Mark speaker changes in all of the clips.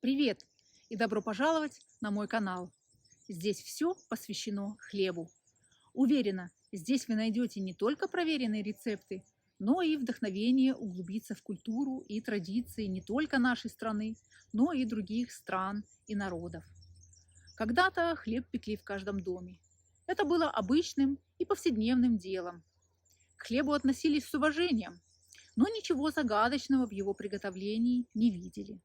Speaker 1: Привет и добро пожаловать на мой канал. Здесь все посвящено хлебу. Уверена, здесь вы найдете не только проверенные рецепты, но и вдохновение углубиться в культуру и традиции не только нашей страны, но и других стран и народов. Когда-то хлеб пекли в каждом доме. Это было обычным и повседневным делом. К хлебу относились с уважением, но ничего загадочного в его приготовлении не видели.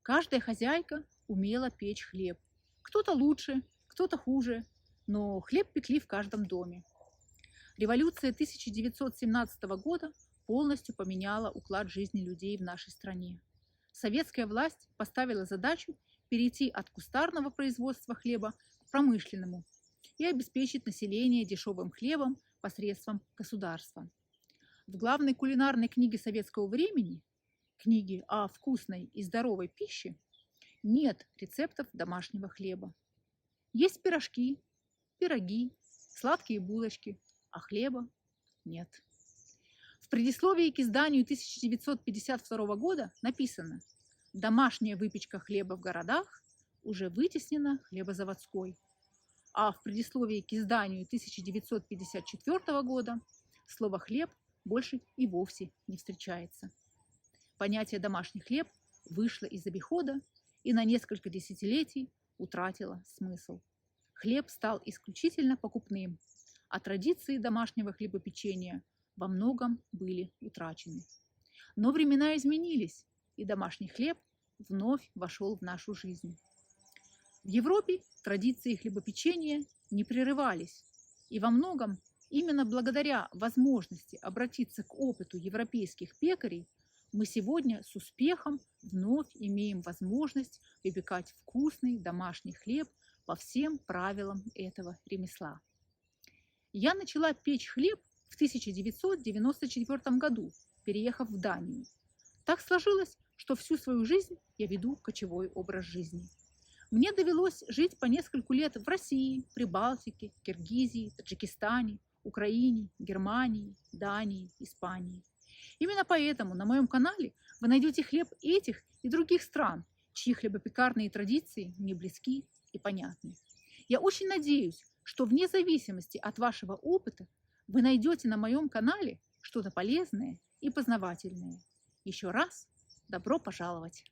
Speaker 1: Каждая хозяйка умела печь хлеб. Кто-то лучше, кто-то хуже, но хлеб пекли в каждом доме. Революция 1917 года полностью поменяла уклад жизни людей в нашей стране. Советская власть поставила задачу перейти от кустарного производства хлеба к промышленному и обеспечить население дешевым хлебом посредством государства. В главной кулинарной книге советского времени, книге о вкусной и здоровой пище, нет рецептов домашнего хлеба. Есть пирожки, пироги, сладкие булочки, а хлеба нет. В предисловии к изданию 1952 года написано: «Домашняя выпечка хлеба в городах уже вытеснена хлебозаводской». А в предисловии к изданию 1954 года слово «хлеб» больше и вовсе не встречается. Понятие «домашний хлеб» вышло из обихода и на несколько десятилетий утратило смысл. Хлеб стал исключительно покупным, а традиции домашнего хлебопечения во многом были утрачены. Но времена изменились, и домашний хлеб вновь вошел в нашу жизнь. В Европе традиции хлебопечения не прерывались, и во многом именно благодаря возможности обратиться к опыту европейских пекарей мы сегодня с успехом вновь имеем возможность выпекать вкусный домашний хлеб по всем правилам этого ремесла. Я начала печь хлеб в 1994 году, переехав в Данию. Так сложилось, что всю свою жизнь я веду кочевой образ жизни. Мне довелось жить по нескольку лет в России, Прибалтике, Киргизии, Таджикистане, Украине, Германии, Дании, Испании. Именно поэтому на моем канале вы найдете хлеб этих и других стран, чьи хлебопекарные традиции мне близки и понятны. Я очень надеюсь, что вне зависимости от вашего опыта вы найдете на моем канале что-то полезное и познавательное. Еще раз добро пожаловать!